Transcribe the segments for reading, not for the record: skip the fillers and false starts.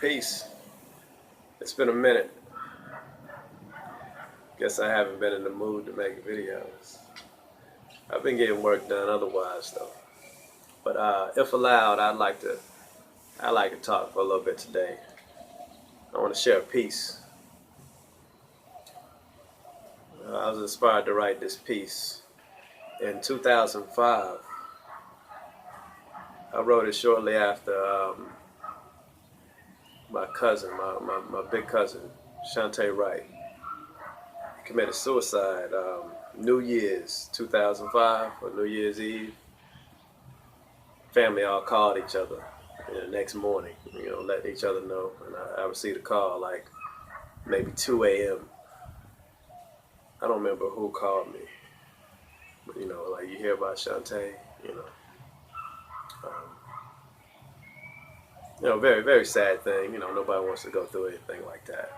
Peace. It's been a minute. Guess I haven't been in the mood to make videos. I've been getting work done otherwise though. But if allowed, I'd like to talk for a little bit today. I want to share a piece. I was inspired to write this piece in 2005. I wrote it shortly after my cousin, my big cousin, Shantae Wright, committed suicide. New Year's 2005 or New Year's Eve. Family all called each other the next morning, letting each other know. And I received a call like maybe 2 a.m. I don't remember who called me, but like you hear about Shantae, very, very sad thing. Nobody wants to go through anything like that.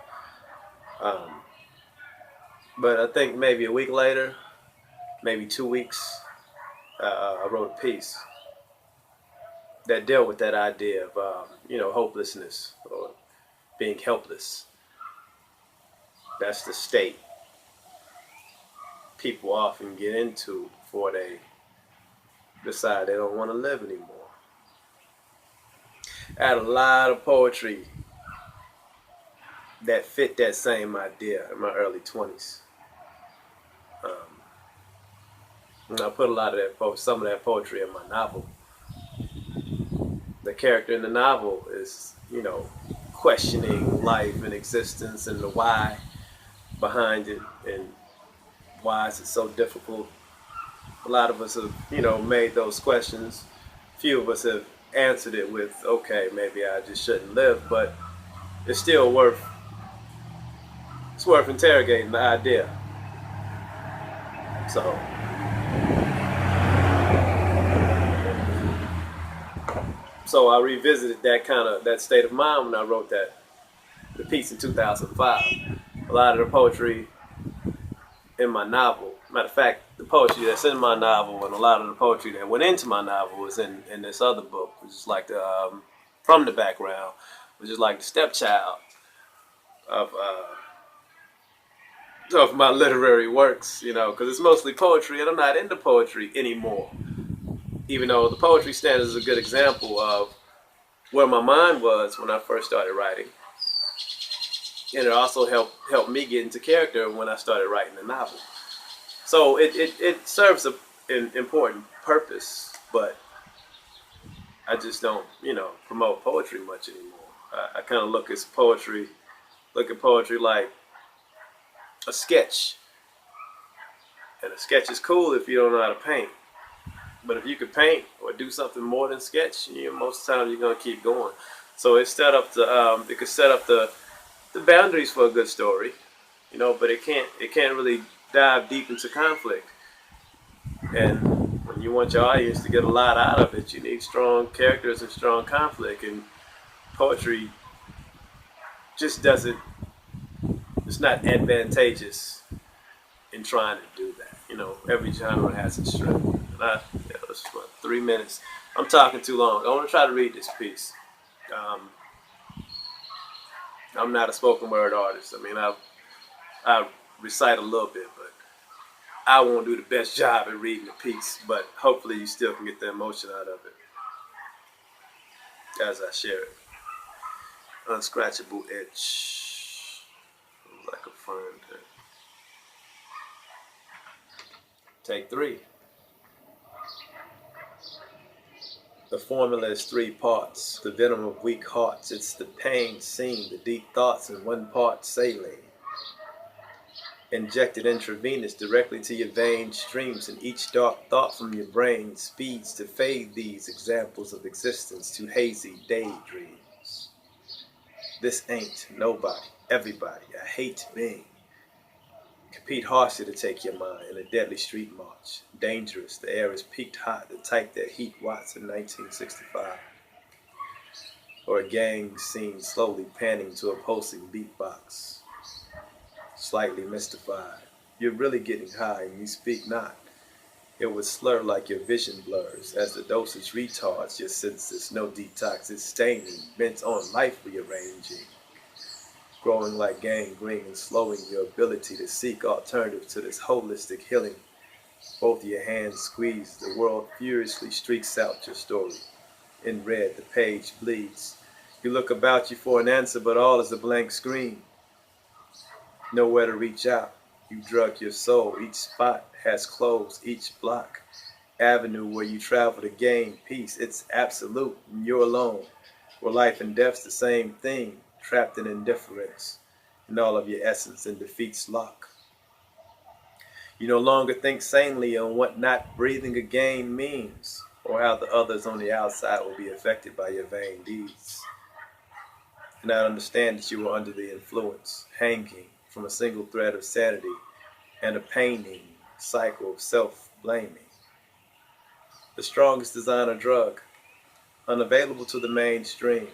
But I think maybe a week later, maybe 2 weeks, I wrote a piece that dealt with that idea of, hopelessness or being helpless. That's the state people often get into before they decide they don't want to live anymore. I had a lot of poetry that fit that same idea in my early 20s. And I put a lot of some of that poetry in my novel. The character in the novel is, questioning life and existence and the why behind it and why is it so difficult. A lot of us have, made those questions. Few of us have answered it with, okay, maybe I just shouldn't live, but it's still worth interrogating the idea. So I revisited that state of mind when I wrote the piece in 2005. A lot of the poetry in my novel, matter of fact, the poetry that's in my novel and a lot of the poetry that went into my novel was in this other book, which is like from the background, which is like the stepchild of my literary works, because it's mostly poetry and I'm not into poetry anymore. Even though the poetry standard is a good example of where my mind was when I first started writing. And it also helped me get into character when I started writing the novel. So it serves an important purpose, but I just don't, promote poetry much anymore. I kind of look at poetry like a sketch. And a sketch is cool if you don't know how to paint. But if you could paint or do something more than sketch, most of the time you're gonna keep going. So it could set up the boundaries for a good story, but it can't really dive deep into conflict. And when you want your audience to get a lot out of it, you need strong characters and strong conflict. And poetry just doesn't. It's not advantageous in trying to do that. Every genre has its strength. And it's 3 minutes. I'm talking too long. I want to try to read this piece. I'm not a spoken word artist. I mean, I recite a little bit, but I won't do the best job at reading the piece. But hopefully you still can get the emotion out of it as I share it. Unscratchable itch. Like a friend. Take 3. The formula is 3 parts. The venom of weak hearts. It's the pain seen, the deep thoughts in 1 part saline. Injected intravenous directly to your veins, streams, and each dark thought from your brain speeds to fade these examples of existence to hazy daydreams. This ain't nobody, everybody. I hate being. Compete harshly to take your mind in a deadly street march. Dangerous, the air is peaked hot, the type that heat watts in 1965. Or a gang seen slowly panning to a pulsing beatbox. Slightly mystified, you're really getting high and you speak not. It would slur like your vision blurs as the dosage retards your senses. No detox is staining, bent on life rearranging. Growing like gangrene and slowing your ability to seek alternatives to this holistic healing. Both your hands squeeze, the world furiously streaks out your story. In red, the page bleeds. You look about you for an answer, but all is a blank screen. Nowhere to reach out. You drug your soul. Each spot has closed. Each block, avenue where you travel to gain peace. It's absolute, and you're alone. Where life and death's the same thing, trapped in indifference, and all of your essence in defeat's lock. You no longer think sanely on what not breathing again means, or how the others on the outside will be affected by your vain deeds. And I understand that you were under the influence, hanging from a single thread of sanity and a paining cycle of self-blaming. The strongest designer drug, unavailable to the mainstream,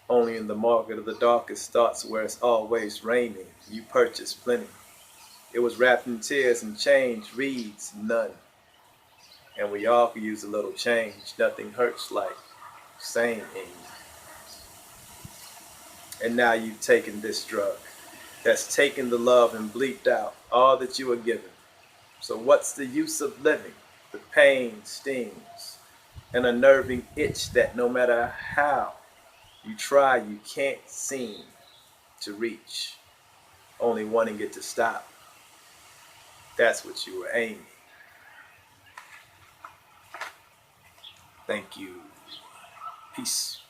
only in the market of the darkest thoughts where it's always raining. You purchased plenty. It was wrapped in tears and change reads none. And we all could use a little change. Nothing hurts like saying. And now you've taken this drug that's taken the love and bleeped out all that you were given. So what's the use of living? The pain stings, an unnerving itch that no matter how you try, you can't seem to reach, only wanting it to stop. That's what you were aiming. Thank you. Peace.